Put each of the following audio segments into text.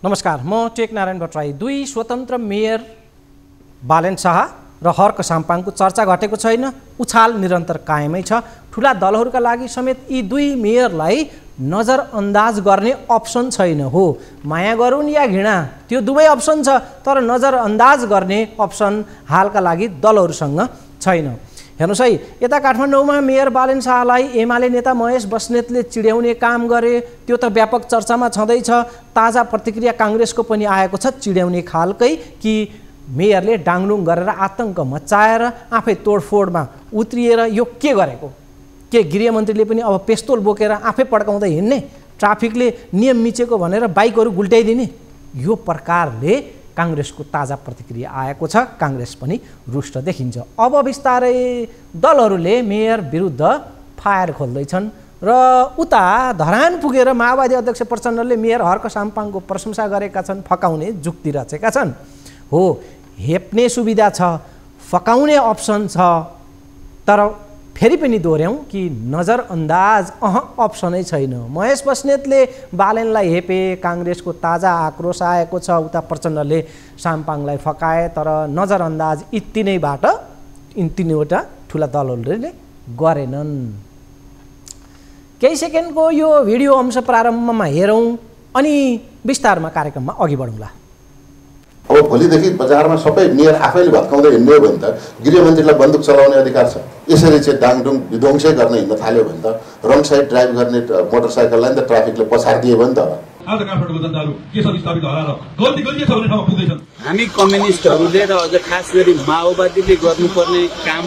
नमस्कार, म टेकनारायण भट्टराई। दुई स्वतन्त्र मेयर बालेन शाह र हर्क साम्पाङको चर्चा घटेको छैन, उछाल निरन्तर कायमै छ। ठुला दलहरूका लागि समेत यी दुई मेयरलाई नजरअन्दाज गर्ने अप्सन छैन। हो, माया गरून् या घृणा, त्यो दुवै अप्सन छ, तर नजरअन्दाज गर्ने अप्सन हालका लागि दलहरूसँग छैन। हेर्नुहोस् है, यता काठमाडौँमा मेयर बालेन शाहलाई एमाले नेता महेश बस्नेतले चिड्याउने काम गरे, त्यो त व्यापक चर्चामा छँदैछ। ताजा प्रतिक्रिया काङ्ग्रेसको पनि आएको छ, चिड्याउने खालकै कि मेयरले डाङडुङ गरेर आतङ्क मचाएर आफै तोडफोडमा उत्रिएर यो के गरेको, के गृहमन्त्रीले पनि अब पेस्तोल बोकेर आफै पड्काउँदै हिँड्ने, ट्राफिकले नियम मिचेको भनेर बाइकहरू गुल्टाइदिने, यो प्रकारले काङ्ग्रेसको ताजा प्रतिक्रिया आएको छ। काङ्ग्रेस पनि रुष्ट देखिन्छ। अब बिस्तारै दलहरूले मेयर विरुद्ध फायर खोल्दैछन् र उता धरान पुगेर माओवादी अध्यक्ष प्रचण्डले मेयर हर्क साम्पाङको प्रशंसा गरेका छन्, फकाउने जुक्ति रचेका छन्। हो, हेप्ने सुविधा छ, फकाउने अप्सन छ, तर फेरि पनि दोहोऱ्याउँ कि नजरअन्दाज अप्सनै छैन। महेश बस्नेतले बालेनलाई हेपे, काङ्ग्रेसको ताजा आक्रोश आएको छ। उता प्रचण्डले साम्पाङलाई फकाए, तर नजरअन्दाज यी तीनैवटा ठुला दलहरूले गरेनन्। केही सेकेन्डको यो भिडियो अंश प्रारम्भमा हेरौँ अनि विस्तारमा कार्यक्रममा अघि बढौँला। अब भोलिदेखि बजारमा सबै मेयर आफैले भत्काउँदै हिँड्ने हो भने त गृहमन्त्रीलाई बन्दुक चलाउने अधिकार छ। यसरी चाहिँ डाङडुङ विध्वंसै गर्न हिँड्न थाल्यो भने त रङ साइड ड्राइभ गर्ने मोटरसाइकललाई नि त ट्राफिकले पछाडिदियो भने त आज काठमाडौँको जनताहरू के छ स्थापित हराएर गल्ती गरिएछ भन्ने ठाउँमा पुग्दैछन्। हामी कम्युनिस्टहरूले र अझ खास गरी माओवादीले गर्नुपर्ने काम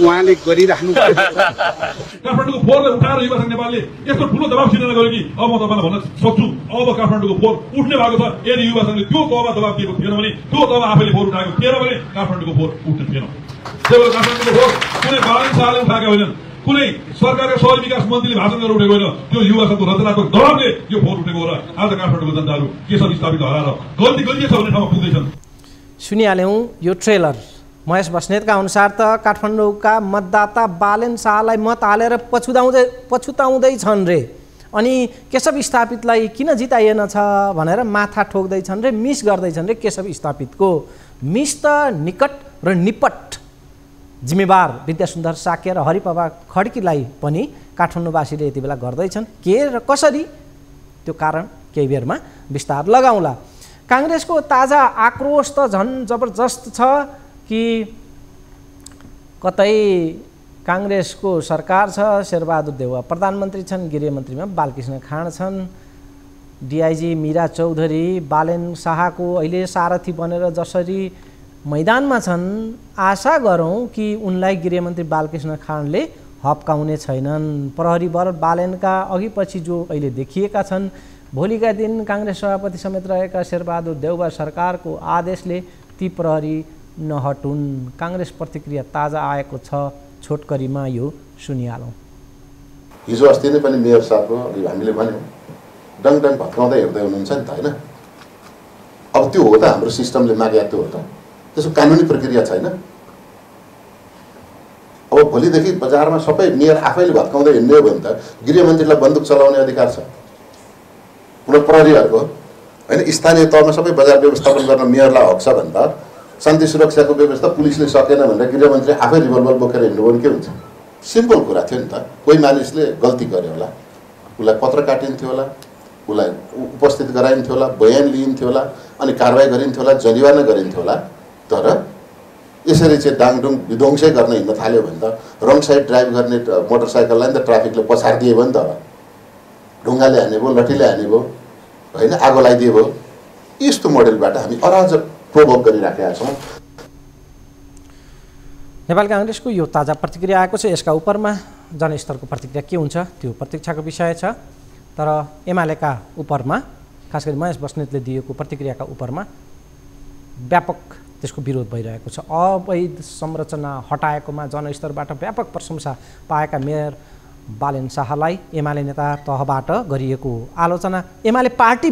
उहाँले गरिराख्नु काठमाडौँको फोहोरलाई उठाएर युवा संघ नेपालले यस्तो ठुलो दबाब सिर्जना गर्यो कि अब म तपाईँलाई भन्न सक्छु, अब काठमाडौँको फोहोर उठ्ने भएको छ। यदि युवा संघले त्यो तहमा दबाब दिएको थिएन भने, त्यो तहमा आफैले फोहोर उठाएको थिएन भने काठमाडौँको फोहोर उठ्ने थिएन। त्यही भएर काठमाडौँको फोहोर कुनै बालेन शाहले उठाएका होइनन्, कुनै सरकारका शहर विकास मन्त्रीले भाषण गरेर उठेको होइन, त्यो युवा संघको रचनात्मक दबाबले यो फोहोर उठेको हो। र आज काठमाडौँको जनताहरू के छ स्थापित हराएर गल्ती गरिएछ भन्ने ठाउँमा पुग्दैछन्। सुनिहाल्यौँ यो ट्रेलर। महेश बस्नेतका अनुसार त काठमाडौँका मतदाता बालेन शाहलाई मत हालेर पछुताउँदैछन् रे, अनि केशव स्थापितलाई किन जिताइएन छ भनेर माथा ठोक्दैछन् रे, मिस गर्दैछन् रे। केशव स्थापितको मिस त निकट र निपट जिम्मेवार विद्यासुन्दर साक्य र हरिप्रभा खड्कीलाई पनि काठमाडौँवासीले यति बेला गर्दैछन्। के र कसरी, त्यो कारण केही बेरमा विस्तार लगाउँला। काङ्ग्रेसको ताजा आक्रोश त झन् जबरजस्त छ कि कतै काङ्ग्रेसको सरकार छ, शेरबहादुर देउवा प्रधानमन्त्री छन्, गृहमन्त्रीमा बालकृष्ण खाँड छन्, डिआइजी मीरा चौधरी बालेन शाहको अहिले सारथी बनेर जसरी मैदानमा छन्, आशा गरौँ कि उनलाई गृहमन्त्री बालकृष्ण खाँडले हप्काउने छैनन्। प्रहरी बल बालेनका अघिपछि जो अहिले देखिएका छन्, भोलिका दिन काङ्ग्रेस सभापति समेत रहेका शेरबहादुर देउवा सरकारको आदेशले ती प्रहरी नहटुन्। काङ्ग्रेस प्रतिक्रिया ताजा आएको छ, छोटकरीमा यो सुनिहालौँ। हिजो अस्ति नै पनि मेयर साहबको हामीले भन्यौँ डङडङ भत्काउँदै हेर्दै हुनुहुन्छ नि त, होइन? अब त्यो हो त हाम्रो सिस्टमले मागे, त्यो हो त, त्यसको कानुनी प्रक्रिया छैन। अब भोलिदेखि बजारमा सबै मेयर आफैले भत्काउँदै हिँड्ने हो भने त गृहमन्त्रीलाई बन्दुक चलाउने अधिकार छ, प्रहरीहरूको होइन। स्थानीय तहमा सबै बजार व्यवस्थापन गर्न मेयरलाई हक छ भने त शान्ति सुरक्षाको व्यवस्था पुलिसले सकेन भनेर गृहमन्त्री आफै रिभल्भर बोकेर हिँड्नु भने के हुन्छ? सिम्पल कुरा थियो नि त। कोही मानिसले गल्ती गर्यो होला, उसलाई पत्र काटिन्थ्यो होला, उसलाई उपस्थित गराइन्थ्यो होला, बयान लिइन्थ्यो होला, अनि कारवाही गरिन्थ्यो होला, जरिवाना गरिन्थ्यो होला। तर यसरी चाहिँ डाङडुङ विध्वंसै गर्न हिँड्न थाल्यो भने त रङ साइड ड्राइभ गर्ने मोटरसाइकललाई नि त ट्राफिकले पछाडिदियो भने त ढुङ्गाले हाने भयो, लठीले हाने भयो, होइन, आगो लगाइदियो भयो। यस्तो मोडेलबाट हामी अराजक प्रोभोक गरिराखेका छौँ। नेपाल काङ्ग्रेसको यो ताजा प्रतिक्रिया आएको छ। यसका उपरमा जनस्तरको प्रतिक्रिया के हुन्छ त्यो प्रतीक्षाको विषय छ। तर एमालेका उपरमा, खास गरी महेश बस्नेतले दिएको प्रतिक्रियाका उपरमा व्यापक त्यसको विरोध भइरहेको छ। अवैध संरचना हटाएकोमा जनस्तरबाट व्यापक प्रशंसा पाएका मेयर बालेन शाहलाई एमाले नेता तहबाट गरिएको आलोचना। एमाले पार्टी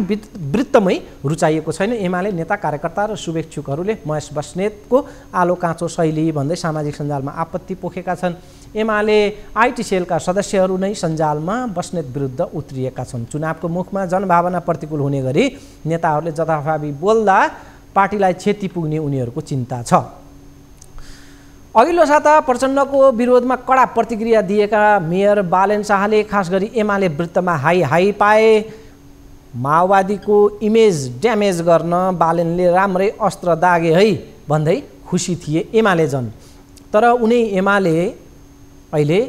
वृत्तमै रुचाइएको छैन। एमाले नेता कार्यकर्ता र शुभेच्छुकहरूले महेश बस्नेतको आलो काँचो शैली भन्दै सामाजिक सञ्जालमा आपत्ति पोखेका छन्। एमाले आइटी सेलका सदस्यहरू नै सञ्जालमा बस्नेत विरुद्ध उत्रिएका छन्। चुनावको मुखमा जनभावना प्रतिकूल हुने गरी नेताहरूले जथाभावी बोल्दा पार्टीलाई क्षति पुग्ने उनीहरूको चिन्ता छ। अघिल्लो साता प्रचण्डको विरोधमा कडा प्रतिक्रिया दिएका मेयर बालेन शाहले खास गरी एमाले वृत्तमा हाई हाई पाए। माओवादीको इमेज ड्यामेज गर्न बालेनले राम्रै अस्त्र दागे है भन्दै खुसी थिए एमाले जन। तर उनी एमाले अहिले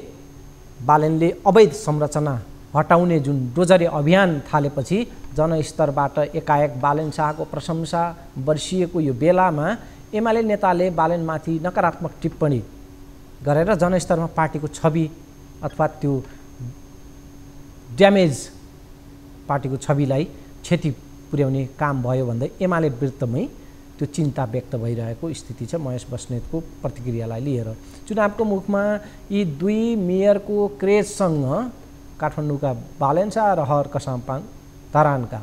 बालेनले अवैध संरचना हटाउने जुन डोजरे अभियान थालेपछि जनस्तरबाट एकाएक बालेन शाहको प्रशंसा बर्सिएको यो बेलामा एमाले नेताले बालेनमाथि नकारात्मक टिप्पणी गरेर जनस्तरमा पार्टीको छवि अथवा त्यो ड्यामेज पार्टीको छविलाई क्षति पुर्याउने काम भयो भन्दै एमाले वृत्तमै त्यो चिन्ता व्यक्त भइरहेको स्थिति छ महेश बस्नेतको प्रतिक्रियालाई लिएर। चुनावको मुखमा यी दुई मेयरको क्रेजसँग काठमाडौँका बालेन शाह र हर्क साम्पाङ धरानका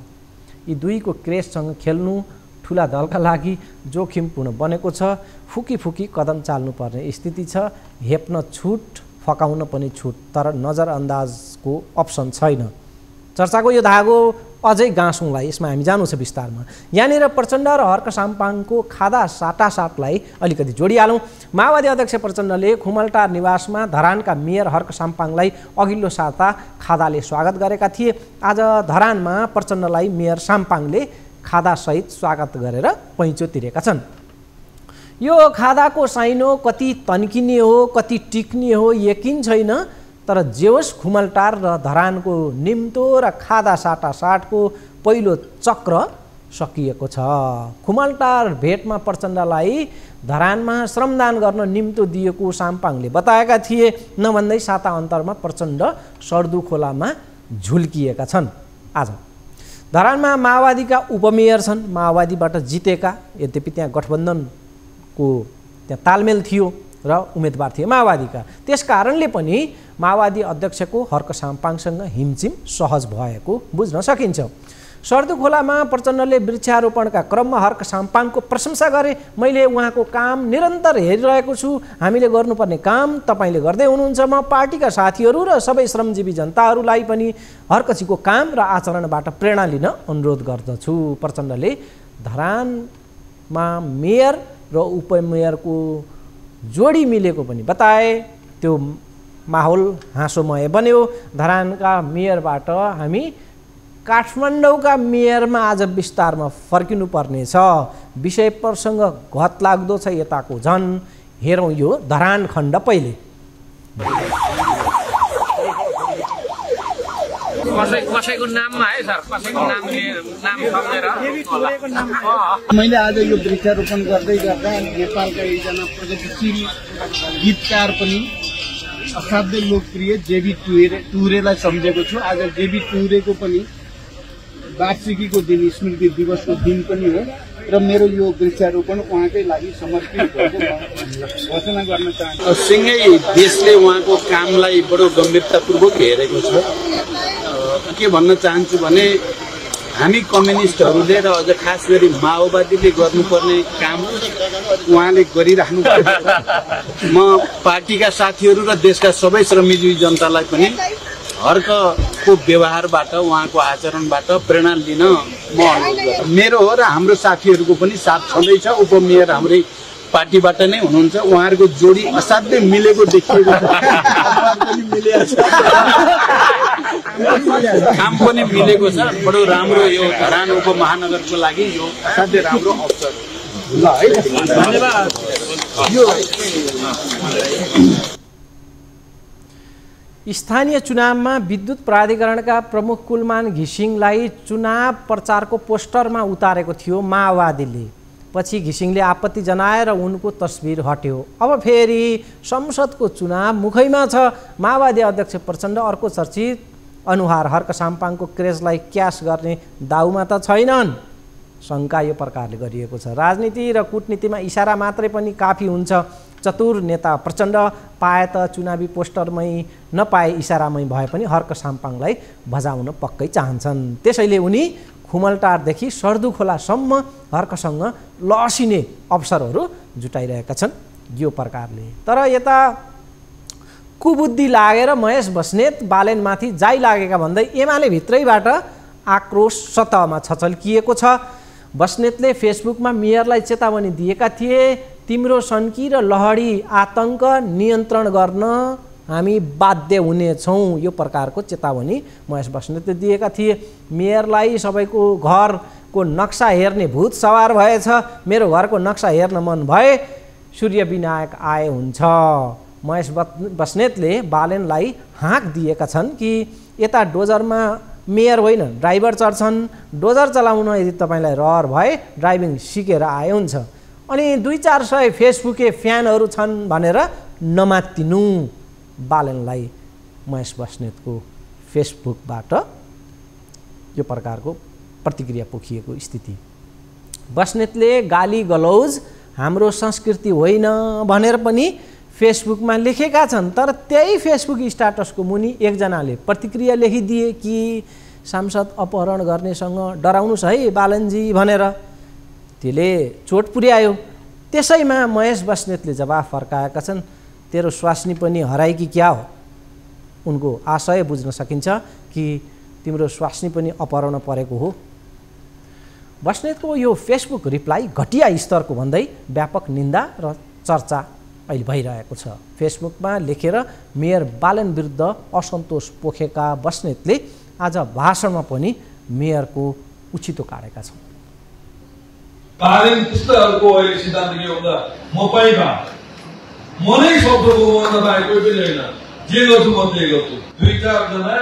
यी दुईको क्रेजसँग खेल्नु ठुला दलका लागि जोखिमपूर्ण बनेको छ। फुकी फुकी कदम चाल्नुपर्ने स्थिति छ। हेप्न छुट, फकाउन पनि छुट, तर नजरअन्दाजको अप्सन छैन। चर्चाको यो धागो अझै गाँसौँलाई, यसमा हामी जानु छ विस्तारमा। यहाँनिर प्रचण्ड र हर्क साम्पाङको खादा साटासाटलाई अलिकति जोडिहालौँ। माओवादी अध्यक्ष प्रचण्डले खुमलटार निवासमा धरानका मेयर हर्क साम्पाङलाई अघिल्लो साता खादाले स्वागत गरेका थिए। आज धरानमा प्रचण्डलाई मेयर साम्पाङले खादासहित स्वागत गरेर पैँचो तिरेका छन्। यो खादाको साइनो कति तन्किने हो कति टिक्ने हो यकिन छैन, तर जे होस् खुमलटार र धरानको निम्तो र खादा साटासाटको पहिलो चक्र सकिएको छ। खुमलटार भेटमा प्रचण्डलाई धरानमा श्रमदान गर्न निम्तो दिएको साम्पाङले बताएका थिए। नभन्दै साता अन्तरमा प्रचण्ड सर्दु खोलामा झुल्किएका छन्। आज धरानमा माओवादीका उपमेयर छन्, माओवादीबाट जितेका, यद्यपि त्यहाँ गठबन्धनको त्यहाँ तालमेल थियो र उम्मेदवार थिए माओवादीका। त्यस कारणले पनि माओवादी अध्यक्षको हर्क साम्पाङसँग हिमचिम सहज भएको बुझ्न सकिन्छ। सर्दु खोलामा प्रचण्डले वृक्षारोपणका क्रममा हर्क साम्पाङको प्रशंसा गरे। मैले उहाँको काम निरन्तर हेरिरहेको छु। हामीले गर्नुपर्ने काम तपाईँले गर्दै हुनुहुन्छ। म पार्टीका साथीहरू र सबै श्रमजीवी जनताहरूलाई पनि हर्कजीको काम र आचरणबाट प्रेरणा लिन अनुरोध गर्दछु। प्रचण्डले धरानमा मेयर र उपमेयरको जोडी मिलेको पनि बताए। त्यो माहौल हाँसोमय बन्यो। धरानका मेयरबाट हामी काठमाडौँका मेयरमा आज विस्तारमा फर्किनु पर्नेछ। विषय प्रसङ्ग घत लाग्दो छ यताको झन्। हेरौँ यो धरान खण्ड पहिले। कसैको नाममा है सर, कसैको नाम सम्झेर मैले आज यो वृक्षारोपण गर्दै गर्दा नेपालका एकजना प्रगतिशील गीतकार पनि असाध्यै लोकप्रिय जेबी टुरेलाई सम्झेको छु। आज जेबी टुरेको पनि वार्षिकीको दिन, स्मृति दिवसको दिन पनि हो र मेरो यो वृक्षारोपण उहाँकै लागि समर्पित भएको घोषणा गर्न चाहन्छु। सँगै देशले उहाँको कामलाई बडो गम्भीरतापूर्वक हेरेको छ। के भन्न चाहन्छु भने हामी कम्युनिस्टहरूले र अझ खास गरी माओवादीले गर्नुपर्ने काम उहाँले गरिराख्नु भएको। म पार्टीका साथीहरू र देशका सबै श्रमजीवी जनतालाई पनि हर्कको व्यवहारबाट, उहाँको आचरणबाट प्रेरणा लिन म अनुरोध गर्छु। मेरो हो र हाम्रो साथीहरूको पनि साथ छँदैछ। उपमेयर हाम्रै पार्टीबाट नै हुनुहुन्छ। उहाँहरूको जोडी असाध्यै मिलेको देखिएको छ। काम पनि मिलेको छ। बडो राम्रो यो धरान उपमहानगरको लागि यो असाध्यै राम्रो अवसर हो। ल है, धन्यवाद। स्थानीय चुनावमा विद्युत प्राधिकरणका प्रमुख कुलमान घिसिङलाई चुनाव प्रचारको पोस्टरमा उतारेको थियो माओवादीले। पछि घिसिङले आपत्ति जनाएर उनको तस्बिर हट्यो। अब फेरि संसदको चुनाव मुखैमा छ। माओवादी अध्यक्ष प्रचण्ड अर्को चर्चित अनुहार हर्क साम्पाङको क्रेजलाई क्यास गर्ने दाउमा त छैनन्। शङ्का यो प्रकारले गरिएको छ। राजनीति र कूटनीतिमा इसारा मात्रै पनि काफी हुन्छ। चतुर नेता प्रचण्ड पाए त चुनावी पोस्टरमै नपाए इसारामै भए पनि हर्क साम्पाङलाई बजाउन पक्कै चाहन्छन्। त्यसैले उनी खुमलटारदेखि सर्दुखोलासम्म हर्कसँग लसिने अवसरहरू जुटाइरहेका छन् यो प्रकारले। तर यता कुबुद्धि लागेर महेश बस्नेत बालेनमाथि जाइ लागेका भन्दै एमाले भित्रैबाट आक्रोश सतहमा छचल्किएको छ। बस्नेतले फेसबुकमा मेयरलाई चेतावनी दिएका थिए, तिम्रो सन्की र लहडी आतङ्क नियन्त्रण गर्न हामी बाध्य हुनेछौँ, यो प्रकारको चेतावनी महेश बस्नेतले दिएका थिए। मेयरलाई सबैको घरको नक्सा हेर्ने भूत सवार भएछ, मेरो घरको नक्सा हेर्न मन भए सूर्य विनायक आए हुन्छ। महेश बस्नेतले बालेनलाई हाँक दिएका छन् कि यता डोजरमा मेयर होइन ड्राइभर चढ्छन्, डोजर चलाउन यदि तपाईँलाई रहर भए ड्राइभिङ सिकेर आए हुन्छ, अनि 200-400 फेसबुके फ्यानहरू छन् भनेर नमात्तिनु। बालेनलाई महेश बस्नेतको फेसबुकबाट यो प्रकारको प्रतिक्रिया पोखिएको स्थिति। बस्नेतले गाली गलौज हाम्रो संस्कृति होइन भनेर पनि फेसबुकमा लेखेका छन्। तर त्यही फेसबुक स्ट्याटसको मुनि एकजनाले प्रतिक्रिया लेखिदिए कि सांसद अपहरण गर्नेसँग डराउनुहोस् है बालनजी भनेर, त्यसले चोट पुर्यायो। त्यसैमा महेश बस्नेतले जवाफ फर्काएका छन्, तेरो स्वास्नी पनि हराई कि क्या हो। उनको आशय बुझ्न सकिन्छ कि तिम्रो स्वास्नी पनि अपहरण परेको हो। बस्नेतको यो फेसबुक रिप्लाई घटिया स्तरको भन्दै व्यापक निन्दा र चर्चा अहिले भइरहेको छ। फेसबुकमा लेखेर मेयर बालेन विरुद्ध असन्तोष पोखेका बस्नेतले आज भाषणमा पनि मेयरको उचितो काटेका छन्। बालेन त्यस्तोहरूको अहिले सिद्धान्त के भन्दा म पाइबा मनै शब्दको मन नपाए कोही पनि होइन, जे गर्छु म त्यही गर्छु। 2-4 जना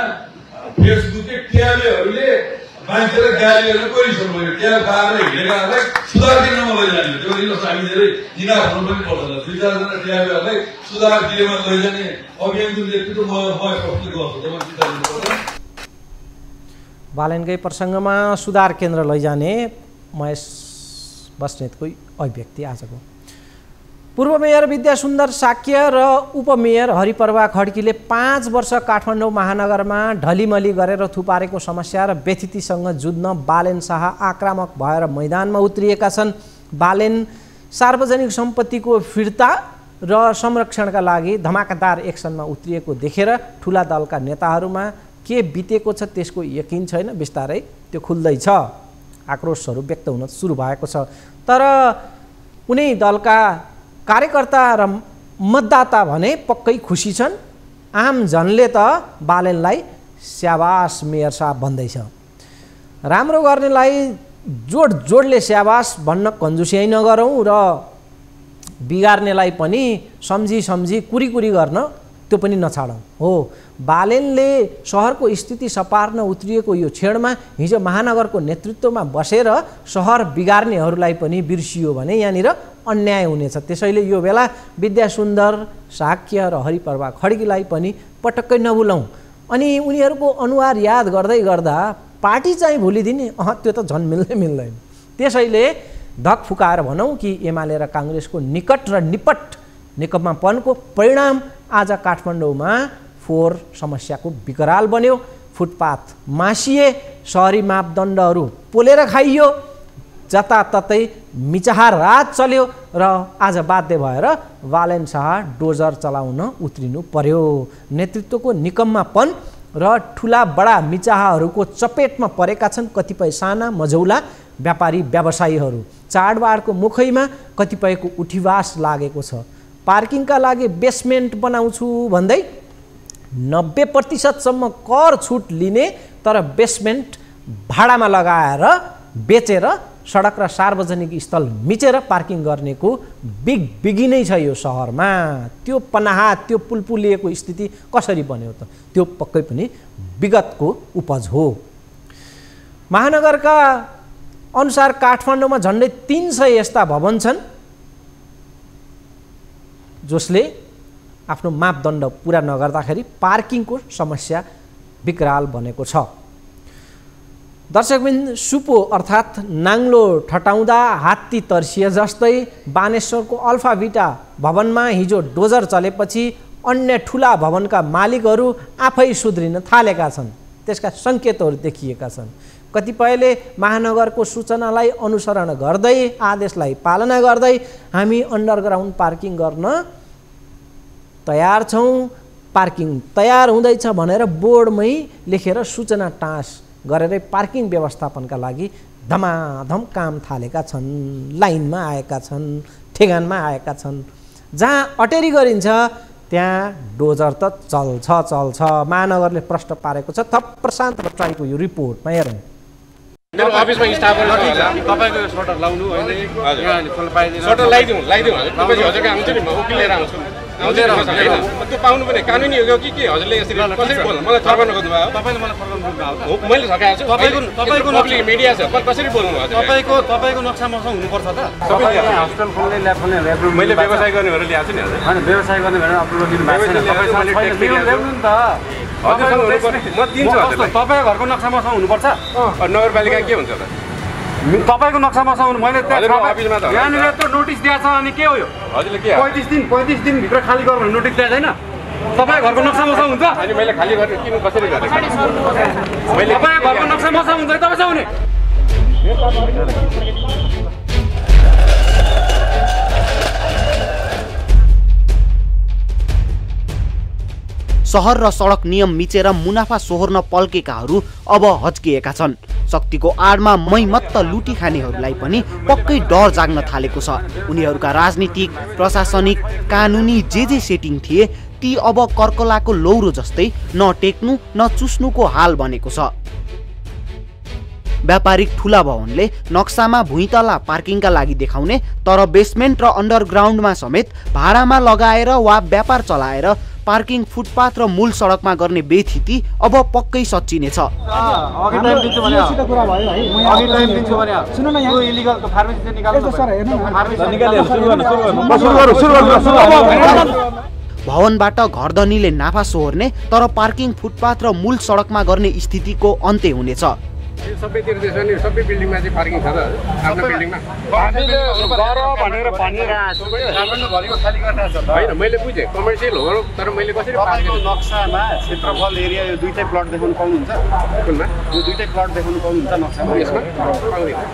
फेसबुकले ट्याबेहरूले मान्छेलाई गाली गरेर कोही सुन्नु ट्याब खाएर हिँडेकाहरूलाई सुधार दिन लैजाने, त्यो हामी धेरै निगाह हुनु पनि पर्दैन। 2-4 जना ट्याबेहरूलाई सुधार दिएमा लैजाने अभियान जुन नेतृत्व म प्रस्तुत गर्छु, तपाईँ चिन्ता गर्नु पर्दैन। बालेनकै प्रसङ्गमा सुधार केन्द्र लैजाने महेश बस्नेतको अभिव्यक्ति आजको। पूर्व मेयर विद्यासुन्दर साक्य र उपमेयर हरिप्रभा खड्कीले 5 वर्ष काठमाडौँ महानगरमा ढलिमली गरेर थुपारेको समस्या र व्यथितिसँग जुझ्न बालेन शाह आक्रामक भएर मैदानमा उत्रिएका छन्। बालेन सार्वजनिक सम्पत्तिको फिर्ता र संरक्षणका लागि धमाकेदार एक्सनमा उत्रिएको देखेर ठुला दलका नेताहरूमा के बितेको छ त्यसको यकिन छैन, बिस्तारै त्यो खुल्दैछ। आक्रोशहरू व्यक्त हुन सुरु भएको छ। तर कुनै दलका कार्यकर्ता र मतदाता भने पक्कै खुसी छन्। आम जनले त बालेनलाई स्याबास मेयर साहब भन्दैछ। राम्रो गर्नेलाई जोडले स्याबास भन्न कन्जुसियाइ नगरौँ र बिगार्नेलाई पनि सम्झी कुरी गर्न त्यो पनि नछाडौँ। हो, बालेनले सहरको स्थिति सपार्न उत्रिएको यो क्षणमा हिजो महानगरको नेतृत्वमा बसेर सहर बिगार्नेहरूलाई पनि बिर्सियो भने यहाँनिर अन्याय हुनेछ। त्यसैले यो बेला विद्यासुन्दर साक्य र हरिप्रभा खड्कीलाई पनि पटक्कै नभुलौँ। अनि उनीहरूको अनुहार याद गर्दै गर्दा पार्टी चाहिँ भुलिदिने त्यो त झन् मिल्दैन। त्यसैले धक फुकाएर भनौँ कि एमाले र काङ्ग्रेसको निकट र निपट नेकपापनको परिणाम आज काठमाडौँमा फोहोर समस्याको विकराल बन्यो। फुटपाथ मासिए, सहरी मापदण्डहरू पोलेर खाइयो, जताततै मिचाहा रात चल्यो र आज बाध्य भएर बालेन शाह डोजर चलाउन उत्रिनु पर्यो। नेतृत्वको निकम्मापन र ठुला बडा मिचाहाहरूको चपेटमा परेका छन् कतिपय साना मझौला व्यापारी व्यवसायीहरू। चाडबाडको मुखैमा कतिपयको उठिवास लागेको छ। पार्किङका लागि बेसमेन्ट बनाउँछु भन्दै 90% कर छुट लिने, तर बेसमेन्ट भाडामा लगाएर बेचेर सडक र सार्वजनिक स्थल मिचेर पार्किङ गर्नेको बिगी नै छ यो सहरमा। त्यो पनाहा, त्यो पुलपुलिएको स्थिति कसरी बन्यो त? त्यो पक्कै पनि विगतको उपज हो। महानगरका अनुसार काठमाडौँमा झन्डै 300 यस्ता भवन छन् जसले आफ्नो मापदण्ड पुरा नगर्दाखेरि पार्किङको समस्या विकराल बनेको छ। दर्शकबिन सुपो अर्थात् नाङ्लो ठटाउँदा हात्ती तर्सिए जस्तै बानेश्वरको अल्फा बिटा भवनमा हिजो डोजर चलेपछि अन्य ठुला भवनका मालिकहरू आफै सुध्रिन थालेका छन्। त्यसका सङ्केतहरू देखिएका छन्। कतिपयले महानगरको सूचनालाई अनुसरण गर्दै आदेशलाई पालना गर्दै हामी अन्डरग्राउन्ड पार्किङ गर्न तयार छौँ, पार्किङ तयार हुँदैछ भनेर बोर्डमै लेखेर सूचना टाँस गरेरै पार्किङ व्यवस्थापनका लागि धमाधम काम थालेका छन्, लाइनमा आएका छन्, ठेगानमा आएका छन्। जहाँ अटेरी गरिन्छ त्यहाँ डोजर त चल्छ। महानगरले प्रश्न पारेको छ। थप प्रशान्त भट्टराईको यो रिपोर्टमा हेरौँ। अफिसमा स्टाफहरु तपाईको सटर लाउनु हैन यहाँ खोल पाइदिनु सटर लगाइदिउँ तपाईले हजुरका आउँछ नि म उकिल लिएर आउँछु त्यो पाउनु पनि कानुनी हो कि के हजुरले यसरी कसरी बोल्नु मलाई थर्काउन खोज्नु भयो तपाईले मलाई थर्काउन खोज्नु भयो मैले थर्काएको छु तपाईको पब्लिक मिडिया छ कसरी बोल्नु भयो तपाईको नक्सा मसँग हुनुपर्छ त तपाईले हस्पिटल खोल्ने ल्याब खोल्ने मैले व्यवसाय गर्ने भनेर ल्याएको छु नि हजुर हैन व्यवसाय गर्ने भनेर अप्रुभल दिनु भएको छैन तपाईसँग ल्याउनु नि त म दिन्छु हजुरलाई तपाईको घरको नक्सा मसँग हुनुपर्छ नगरपालिका के हुन्छ त तपाईको नक्सा मसँग हुनु मैले अफिसमा त यहाँनिर त नोटिस दिएको छ अनि के हो यो हजुरले के 35 दिन भित्र खाली गर भने नोटिस दिएको छैन तपाईको घरको नक्सा मसँग हुन्छ अनि मैले खाली गरेर किन कसरी गरेँ मैले तपाईको घरको नक्सा मसँग हुन्छ तपाईसँग हुने सहर र सडक नियम मिचेर मुनाफा सोहोर्न पल्केकाहरू अब हच्किएका छन्। शक्तिको आडमा मैमत्त लुटी खानेहरूलाई पनि पक्कै डर जाग्न थालेको छ। उनीहरूका राजनीतिक, प्रशासनिक, कानुनी जे सेटिङ थिए ती अब कर्कलाको लौरो जस्तै न टेक्नु न चुस्नुको हाल बनेको छ। व्यापारिक ठुला भवनले नक्सामा भुइँतला पार्किङका लागि देखाउने तर बेसमेन्ट र अन्डरग्राउन्डमा समेत भाडामा लगाएर वा व्यापार चलाएर पार्किङ फुटपाथ र मूल सडकमा गर्ने बेथिति अब पक्कै सच्चिनेछ। भवनबाट घरधनीले नाफा सोहोर्ने तर पार्किङ फुटपाथ र मूल सडकमा गर्ने स्थितिको अन्त्य हुनेछ। सबैतिर त्यसो नि सबै बिल्डिङमा चाहिँ पार्किङ छ त आफ्नो बिल्डिङमा भनेर खाली गर्न हैन मैले बुझे कमर्सियल हो तर मैले कसरी नक्सामा क्षेत्रफल एरिया यो दुईटै प्लट देखाउनु पाउनुहुन्छ कुनमा यो दुईटै प्लट देखाउनु पाउनुहुन्छ नक्सामा यसमा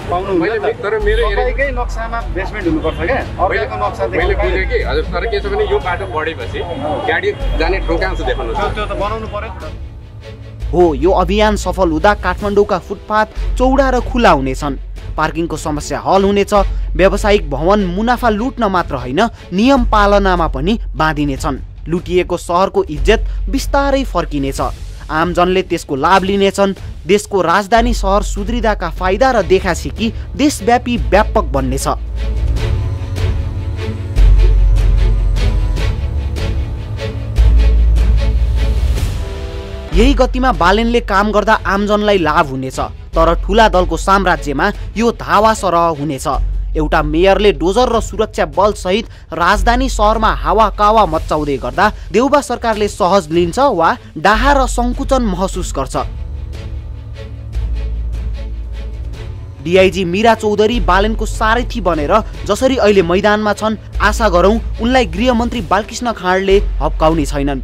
पाउनु मैले तर मेरो एरियाकै नक्सामा बेसमेन्ट हुनुपर्छ के अरूको नक्सा मैले बुझे कि हजुर तर के छ भने यो बाटो बढेपछि गाडी जाने ढोकाउँछ देखाउनु त्यो त बनाउनु पर्यो नि त हो। यो अभियान सफल हुँदा काठमाडौँका फुटपाथ चौडा र खुला हुनेछन्। पार्किङको समस्या हल हुनेछ। व्यावसायिक भवन मुनाफा लुट्न मात्र होइन नियम पालनामा पनि बाँधिनेछन्। लुटिएको सहरको इज्जत बिस्तारै फर्किनेछ। आमजनले त्यसको लाभ लिनेछन्। देशको राजधानी सहर सुध्रिदाका फाइदा र देखासिकी देशव्यापी व्यापक बन्नेछ। यही गतिमा बालेनले काम गर्दा आमजनलाई लाभ हुनेछ तर ठुला दलको साम्राज्यमा यो धावा सरह हुनेछ। एउटा मेयरले डोजर र सुरक्षा बल सहित राजधानी सहरमा हावाकावा मच्चाउँदै गर्दा देउबा सरकारले सहज लिन्छ वा डाहा र संकुचन महसुस गर्छ। डीआईजी मीरा चौधरी बालेनको सारथी बनेर जसरी अहिले मैदानमा छन् आशा गरौं उनलाई गृहमन्त्री बालकृष्ण खाँडले हप्काउने छैनन्।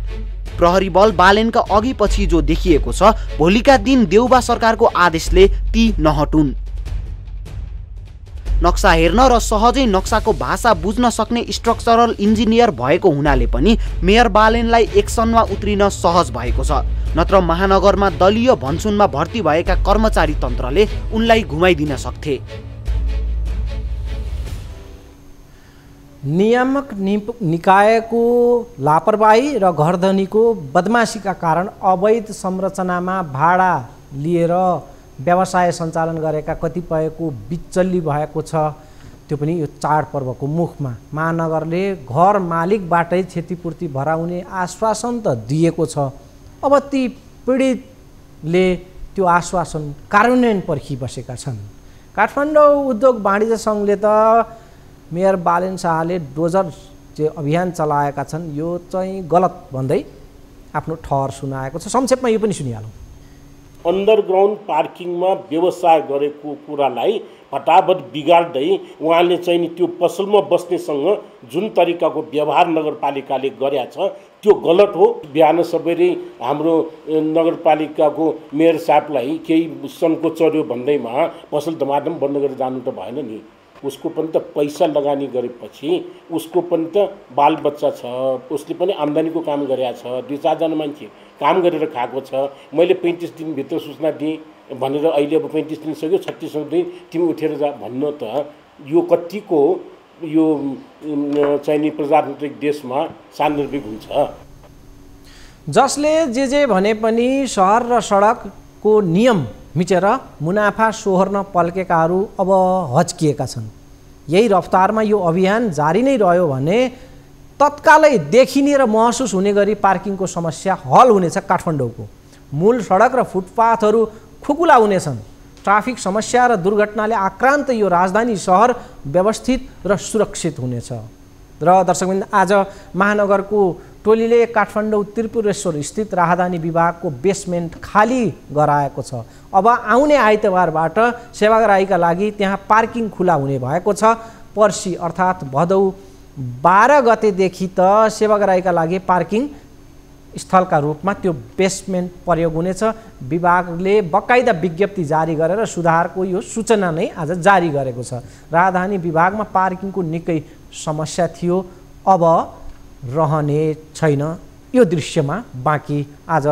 प्रहरी बल बालेनका अघि पछि जो देखिएको छ भोलिका दिन देउबा सरकारको आदेशले ती नहटुन्। नक्सा हेर्न र सहजै नक्साको भाषा बुझ्न सक्ने स्ट्रक्चरल इन्जिनियर भएको हुनाले पनि मेयर बालेनलाई एक्सनमा उत्रिन सहज भएको छ। नत्र महानगरमा दलीय भन्छुनमा भर्ती भएका कर्मचारी तन्त्रले उनलाई घुमाइदिन सक्थे। नियामक निकायको लापरवाही र घरधनीको बदमाशीका कारण अवैध संरचनामा भाडा लिएर व्यवसाय सञ्चालन गरेका कतिपयको बिचल्ली भएको छ। त्यो पनि यो चाडपर्वको मुखमा महानगरले घर मालिकबाटै क्षतिपूर्ति भराउने आश्वासन त दिएको छ। अब ती पीडितले त्यो आश्वासन कार्यान्वयन पर्खिबसेका छन्। काठमाडौँ उद्योग वाणिज्य सङ्घले त मेयर बालेन शाहले डोजर चाहिँ अभियान चलाएका छन् यो चाहिँ गलत भन्दै आफ्नो ठहर सुनाएको छ। संक्षेपमा यो पनि सुनिहालौँ। अन्डरग्राउन्ड पार्किङमा व्यवसाय गरेको कुरालाई फटाफट बिगार्दै उहाँले चाहिँ नि त्यो पसलमा बस्नेसँग जुन तरिकाको व्यवहार नगरपालिकाले गरेका छ त्यो गलत हो। बिहान सबैले हाम्रो नगरपालिकाको मेयर साहबलाई केही सनको चढ्यो भन्दैमा पसल धमाधम बन्द गरेर जानु त भएन नि। उसको पनि त पैसा लगानी गरेपछि उसको पनि त बालबच्चा छ, उसले पनि आम्दानीको काम गरेका छ, 2-4 जना मान्छे काम गरेर खाएको छ। मैले 35 दिनभित्र सूचना दिएँ भनेर अहिले अब 35 दिन सक्यो, 36औं दिन तिमी उठेर जा भन्न त यो कतिको यो चाहिँ नि प्रजातान्त्रिक देशमा सान्दर्भिक हुन्छ। जसले जे भने पनि सहर र सडकको नियम मिचेर मुनाफा सोहोर्न पल्केकाहरू अब हच्किएका छन्। यही रफ्तारमा यो अभियान जारी नै रह्यो भने तत्कालै देखिने र महसुस हुने गरी पार्किङको समस्या हल हुनेछ। काठमाडौँको मूल सडक र फुटपाथहरू खुकुला हुनेछन्। ट्राफिक समस्या र दुर्घटनाले आक्रान्त यो राजधानी सहर व्यवस्थित र सुरक्षित हुनेछ। र दर्शकवृन्द, आज महानगरको टोलीले काठमाडौँ त्रिपुरेश्वर स्थित राजधानी विभागको बेसमेन्ट खाली गराएको छ। अब आउने आइतबारबाट सेवाग्राहीका लागि त्यहाँ पार्किङ खुला हुने भएको छ। पर्सि अर्थात् भदौ 12 गतेदेखि त सेवाग्राहीका लागि पार्किङ स्थलका रूपमा त्यो बेसमेन्ट प्रयोग हुनेछ। विभागले बकाइदा विज्ञप्ति जारी गरेर सुधारको यो सूचना नै आज जारी गरेको छ। राजधानी विभागमा पार्किङको निकै समस्या थियो, अब रहने छैन। यो दृश्यमा बाँकी आज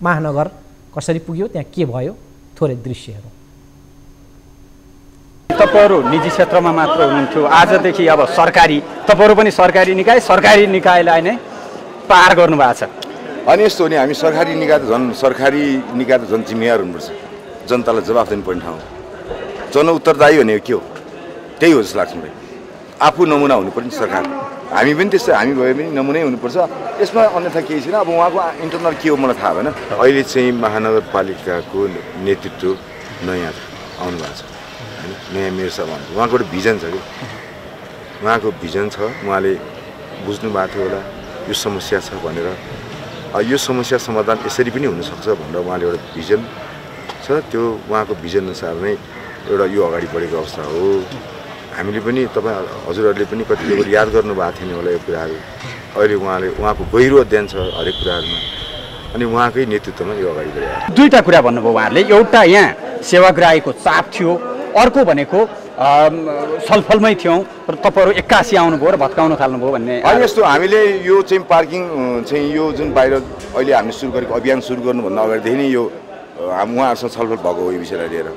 महानगर कसरी पुग्यो, त्यहाँ के भयो, थोरै दृश्यहरू। तपाईहरु निजी क्षेत्रमा मात्र हुनुहुन्थ्यो, आजदेखि अब सरकारी, तपाईहरु पनि सरकारी निकायलाई नै पार गर्नु भएको छ। अनि यस्तो हो नि, हामी सरकारी निकाय त झन् जिम्मेवार हुनुपर्छ। जनतालाई जवाफ दिनुपर्ने ठाउँ जन उत्तरदायी भनेको के हो, त्यही हो जस्तो लाग्छ मलाई। आफू नमुना हुनुपर्ने सरकार, हामी पनि त्यस्तै, हामी भए पनि नमुनै हुनुपर्छ। यसमा अन्यथा केही छैन। अब उहाँको इन्टरनल के हो मलाई थाहा भएन। अहिले चाहिँ महानगरपालिकाको नेतृत्व नयाँ आउनु भएको छ, नयाँ मेयर साहब आउनु। उहाँको एउटा भिजन छ कि, उहाँको भिजन छ, उहाँले बुझ्नु भएको थियो होला यो समस्या छ भनेर। यो समस्या समाधान यसरी पनि हुनसक्छ भनेर उहाँले एउटा भिजन छ। त्यो उहाँको भिजन अनुसार नै एउटा यो अगाडि बढेको अवस्था हो। हामीले पनि हजुरहरूले पनि कतिले याद गर्नुभएको थिएन होला यो कुराहरू। अहिले उहाँको गहिरो अध्ययन छ हरेक कुराहरूमा, अनि उहाँकै नेतृत्वमा यो अगाडि बढेको। दुईटा कुरा भन्नुभयो उहाँहरूले, एउटा यहाँ सेवाग्राहीको चाप थियो, अर्को भनेको छलफलमै थियौँ र तपाईँहरू 81 आउनुभयो र भत्काउन थाल्नुभयो भन्ने। अनि यस्तो हामीले यो चाहिँ पार्किङ चाहिँ यो जुन बाहिर अहिले हामीले सुरु गरेको अभियान सुरु गर्नुभन्दा अगाडिदेखि नै यो उहाँहरूसँग छलफल भएको हो यो विषयलाई लिएर।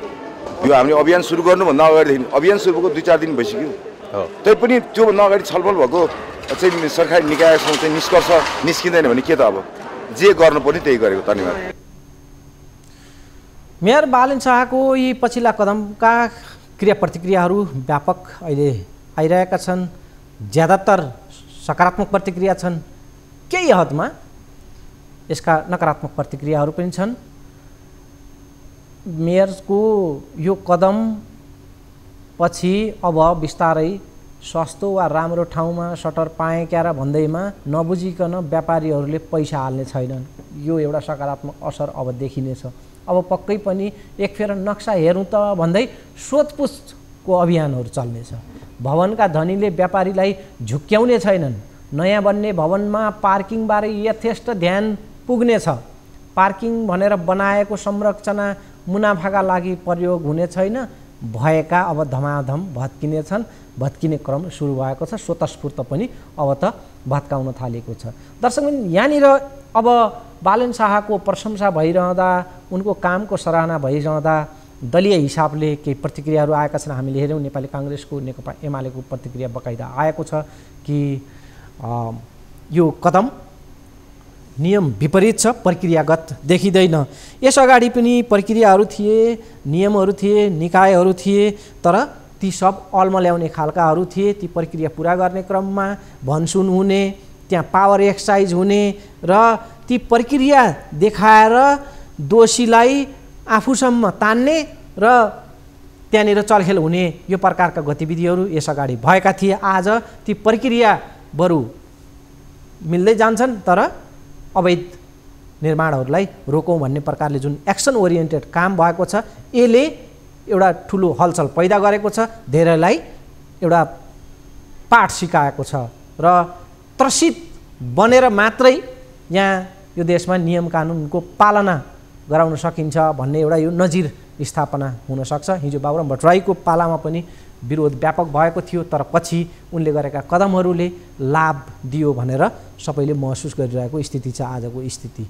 यो हामीले अभियान सुरु गर्नुभन्दा अगाडिदेखि, अभियान सुरु भएको 2-4 दिन भइसक्यो, तैपनि त्योभन्दा अगाडि छलफल भएको चाहिँ सरकारी निकायसँग चाहिँ निष्कर्ष निस्किँदैन भने के त अब जे गर्नुपर्ने त्यही गरेको। धन्यवाद। मेयर बालेन शाहको यी पछिल्ला कदमका क्रिया प्रतिक्रियाहरू व्यापक अहिले आइरहेका छन्। ज्यादातर सकारात्मक प्रतिक्रिया छन्, केही हदमा यसका नकारात्मक प्रतिक्रियाहरू पनि छन्। मेयरको यो कदम पछि अब बिस्तारै सस्तो वा राम्रो ठाउँमा सटर पाएँ क्या र भन्दैमा नबुझिकन व्यापारीहरूले पैसा हाल्ने छैनन्। यो एउटा सकारात्मक असर अब देखिनेछ। अब पक्कै पनि एक फेर नक्सा हेरौँ त भन्दै सोधपुछको अभियानहरू चल्नेछ। भवनका धनीले व्यापारीलाई झुक्क्याउने छैनन्। नयाँ बन्ने भवनमा पार्किङबारे यथेष्ट ध्यान पुग्नेछ। पार्किङ भनेर बनाएको संरचना मुनाफाका लागि प्रयोग हुने छैन। भएका अब धमाधम भत्किनेछन्। भत्किने क्रम सुरु भएको छ। स्वतस्फूर्त पनि अब त भत्काउन थालेको छ। दर्शकबिन, यहाँनिर अब बालेन शाहको प्रशंसा भइरहँदा, उनको कामको सराहना भइरहँदा दलीय हिसाबले केही प्रतिक्रियाहरू आएका छन्। हामीले हेऱ्यौँ नेपाली काङ्ग्रेसको, नेकपा एमालेको प्रतिक्रिया बकाइदा आएको छ कि यो कदम नियम विपरीत छ, प्रक्रियागत देखिँदैन। यस अगाडि पनि प्रक्रियाहरू थिए, नियमहरू थिए, निकायहरू थिए, तर ती सब अल्मल्याउने खालकाहरू थिए। ती प्रक्रिया पुरा गर्ने क्रममा भनसुन हुने, त्यहाँ पावर एक्सर्साइज हुने र ती प्रक्रिया देखाएर दोषीलाई आफूसम्म तान्ने र त्यहाँनिर चलखेल हुने यो प्रकारका गतिविधिहरू यस अगाडि भएका थिए। आज ती प्रक्रिया बरु मिल्दै जान्छन्, तर अवैध निर्माणहरूलाई रोकौँ भन्ने प्रकारले जुन एक्सन ओरिएन्टेड काम भएको छ यसले एउटा ठुलो हलचल पैदा गरेको छ, धेरैलाई एउटा पाठ सिकाएको छ र त्रसित बनेर मात्रै यहाँ यो देशमा नियम कानुनको पालना गराउन सकिन्छ भन्ने एउटा यो नजिर स्थापना हुन सक्छ। हिजो बाबुराम भट्टराईको पालामा पनि विरोध व्यापक भएको थियो, तर पछि उनले गरेका कदमहरूले लाभ दियो भनेर सबैले महसुस गरिरहेको स्थिति छ आजको स्थिति।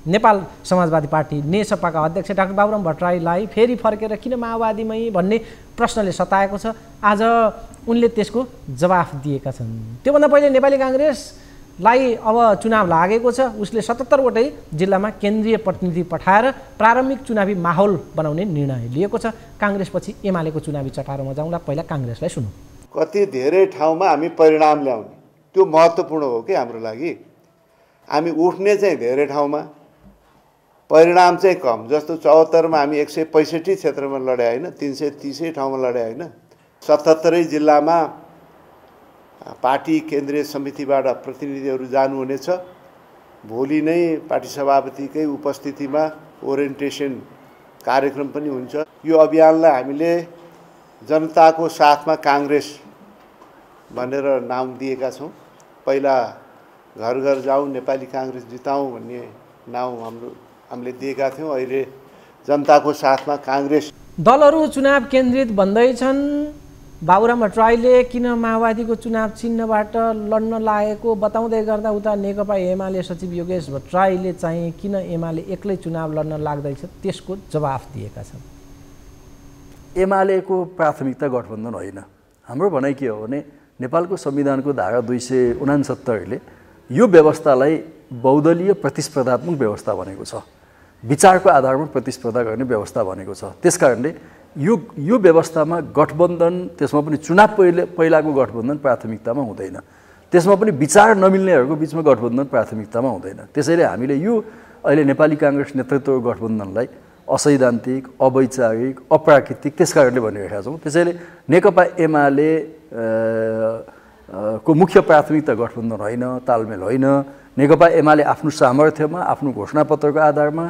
नेपाल समाजवादी पार्टी नेसपाका अध्यक्ष डाक्टर बाबुराम भट्टराईलाई फेरि फर्केर किन माओवादीमै भन्ने प्रश्नले सताएको छ। आज उनले त्यसको जवाफ दिएका छन्। त्योभन्दा पहिले नेपाली काङ्ग्रेसलाई अब चुनाव लागेको छ, उसले 77 वटै जिल्लामा केन्द्रीय प्रतिनिधि पठाएर प्रारम्भिक चुनावी माहौल बनाउने निर्णय लिएको छ। काङ्ग्रेसपछि एमालेको चुनावी चटारोमा जाउँला, पहिला काङ्ग्रेसलाई सुनौँ। कति धेरै ठाउँमा हामी परिणाम ल्याउने त्यो महत्त्वपूर्ण हो कि हाम्रो लागि। हामी उठ्ने चाहिँ धेरै ठाउँमा, परिणाम चाहिँ कम। जस्तो 74 मा हामी 165 क्षेत्रमा लडे होइन, 330 ठाउँमा लडे होइन। 77 जिल्लामा पार्टी केन्द्रीय समितिबाट प्रतिनिधिहरू जानुहुनेछ। भोलि नै पार्टी सभापतिकै उपस्थितिमा ओरिएन्टेसन कार्यक्रम पनि हुन्छ। यो अभियानलाई हामीले जनताको साथमा काङ्ग्रेस भनेर नाम दिएका छौँ। पहिला घर घर जाउँ नेपाली काङ्ग्रेस जिताउँ भन्ने नाम हामीले दिएका थियौँ। अहिले जनताको साथमा काङ्ग्रेस। दलहरू चुनाव केन्द्रित भन्दैछन्। बाबुराम भट्टराईले किन माओवादीको चुनाव चिन्हबाट लड्न लागेको बताउँदै गर्दा उता नेकपा एमाले सचिव योगेश भट्टराईले चाहिँ किन एमाले एक्लै चुनाव लड्न लाग्दैछ त्यसको जवाफ दिएका छन्। एमालेको प्राथमिकता गठबन्धन होइन। हाम्रो भनाइ के हो भने नेपालको संविधानको धारा 269ले यो व्यवस्थालाई बहुदलीय प्रतिस्पर्धात्मक व्यवस्था भनेको छ, विचारको आधारमा प्रतिस्पर्धा गर्ने व्यवस्था भनेको छ। त्यसकारणले यो व्यवस्थामा गठबन्धन, त्यसमा पनि चुनाव पहिलाको गठबन्धन प्राथमिकतामा हुँदैन। त्यसमा पनि विचार नमिल्नेहरूको बिचमा गठबन्धन प्राथमिकतामा हुँदैन। त्यसैले हामीले यो अहिले नेपाली काङ्ग्रेस नेतृत्वको गठबन्धनलाई असैद्धान्तिक, अवैचारिक, अप्राकृतिक त्यसकारणले भनिरहेका छौँ। त्यसैले नेकपा एमाले को मुख्य प्राथमिकता गठबन्धन होइन, तालमेल होइन। नेकपा एमाले आफ्नो सामर्थ्यमा, आफ्नो घोषणापत्रको आधारमा,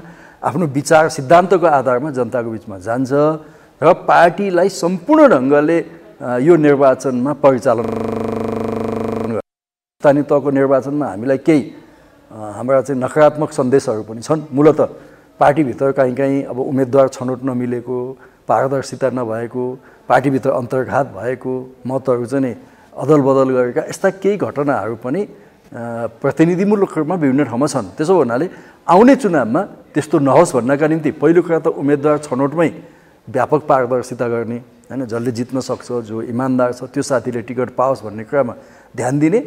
आफ्नो विचार सिद्धान्तको आधारमा जनताको बिचमा जान्छ र पार्टीलाई सम्पूर्ण ढङ्गले यो निर्वाचनमा परिचालन स्थानीय तहको निर्वाचनमा हामीलाई केही हाम्रा चाहिँ नकारात्मक सन्देशहरू पनि छन्। मूलतः पार्टीभित्र कहीँ अब उम्मेदवार छनौट नमिलेको, पारदर्शिता नभएको, पार्टीभित्र अन्तर्घात भएको, मतहरू चाहिँ अदल बदल गरेका यस्ता केही घटनाहरू पनि प्रतिनिधिमूलक रूपमा विभिन्न ठाउँमा छन्। त्यसो हुनाले आउने चुनावमा त्यस्तो नहोस् भन्नका निम्ति पहिलो कुरा त उम्मेदवार छनौटमै व्यापक पारदर्शिता गर्ने हैन, जसले जित्न सक्छ, जो इमान्दार छ त्यो साथीले टिकट पाओस् भन्ने कुरामा ध्यान दिने।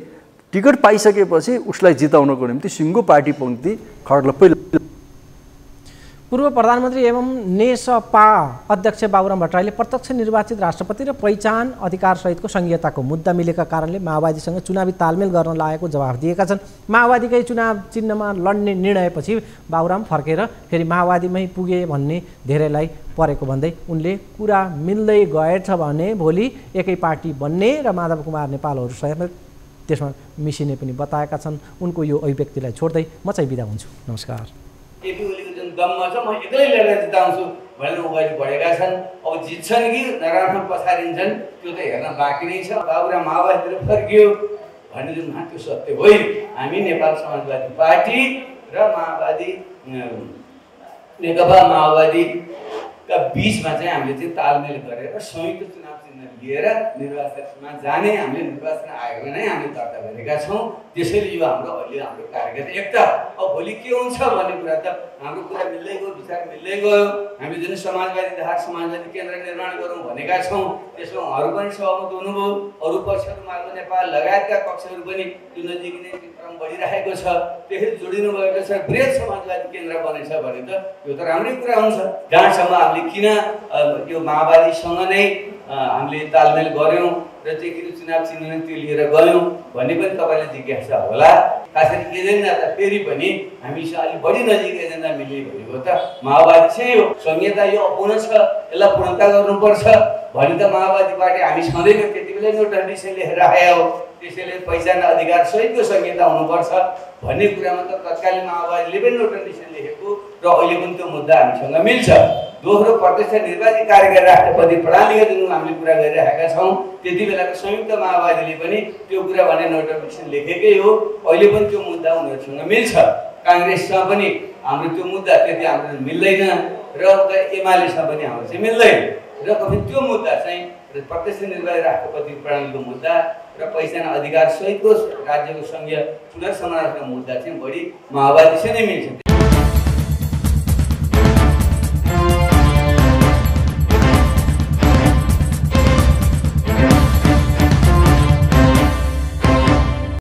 टिकट पाइसकेपछि उसलाई जिताउनको निम्ति सिङ्गो पार्टी पङ्क्ति खड्लप्पै। पूर्व प्रधानमन्त्री एवं नेसपा अध्यक्ष बाबुराम भट्टराईले प्रत्यक्ष निर्वाचित राष्ट्रपति र पहिचान अधिकारसहितको संघीयताको मुद्दा मिलेका कारणले माओवादीसँग चुनावी तालमेल गर्न लागेको जवाफ दिएका छन्। माओवादीकै चुनाव चिन्हमा लड्ने निर्णयपछि बाबुराम फर्केर फेरि माओवादीमै पुगे भन्ने धेरैलाई परेको भन्दै उनले कुरा मिल्दै गएछ भने भोलि एकै पार्टी बन्ने र माधव कुमार नेपालहरू समेत त्यसमा मिसिने पनि बताएका छन्। उनको यो अभिव्यक्तिलाई छोड्दै म चाहिँ बिदा हुन्छु। नमस्कार। दममा छ, म एक्लै लडेर जिताउँछु भनेर उहाँले बढेका छन्। अब जित्छन् कि नराम्रो पछारिन्छन् त्यो त हेर्न बाँकी नै छ। बाबुराम माओवादीतिर फर्कियो भन्ने जुन त्यो सत्य होइन। हामी नेपाल समाजवादी पार्टी र माओवादी नेकपा माओवादीका बिचमा चाहिँ हामीले चाहिँ तालमेल गरेर संयुक्त चुनाव चिन्ह लिएर निर्वाचनमा जाने हामीले निर्वाचन आयोगमा नै हामीले दर्ता गरेका छौँ। त्यसैले यो हाम्रो अहिले हाम्रो कार्यक्रम एक त अब भोलि के हुन्छ भन्ने कुरा त हाम्रो कुरा मिल्दै गयो, विचार मिल्दै गयो। हामी जुन समाजवादी धार समाजवादी केन्द्र निर्माण गरौँ भनेका छौँ त्यसमा उहाँहरू पनि सहमत हुनुभयो। अरू पक्षहरू माधव नेपाल लगायतका पक्षहरू पनि यो नजिक नै क्रम बढिरहेको छ। त्यसरी जोडिनु भएको छ, वृहत समाजवादी केन्द्र बनेछ भने त यो त राम्रै कुरा हुन्छ। जहाँसम्म हामीले किन यो माओवादीसँग नै हामीले तालमेल गऱ्यौँ र त्यो चुनाव चिन्ह त्यो लिएर गयौँ भन्ने पनि तपाईँले जिज्ञासा होला। खास गरी एजेन्डा त फेरि पनि हामीसँग अलिक बढी नजिक एजेन्डा मिल्ने भनेको त माओवादी चाहिँ हो। संहिता यो अपूर्ण छ, यसलाई पूर्णता गर्नुपर्छ भने त माओवादी पार्टी हामी सधैँको त्यति बेला एउटा डिसिसन लिएर आयो हो। त्यसैले पहिचान अधिकार सहितको संहिता हुनुपर्छ भन्ने कुरामा त तत्कालीन माओवादीले पनि नोटिफिकेसन लेखेको र अहिले पनि त्यो मुद्दा हामीसँग मिल्छ। दोस्रो, प्रत्यक्ष निर्वाचित कार्यकारी राष्ट्रपति प्रणालीका जुन हामीले कुरा गरिरहेका छौँ त्यति बेलाको संयुक्त माओवादीले पनि त्यो कुरा भने नोटिफिकेसन लेखेकै हो। अहिले पनि त्यो मुद्दा उनीहरूसँग मिल्छ। काङ्ग्रेससँग पनि हाम्रो त्यो मुद्दा त्यति हाम्रो मिल्दैन र एमालेसँग पनि हाम्रो चाहिँ मिल्दैन र त्यो मुद्दा चाहिँ प्रत्यक्ष निर्वाचित राष्ट्रपति प्रणालीको मुद्दा र पहिचान अधिकार सहितको राज्यको सङ्घीय पुनर्संरचनाको मुद्दा चाहिँ बढी माओवादीसँग नै मिल्छ।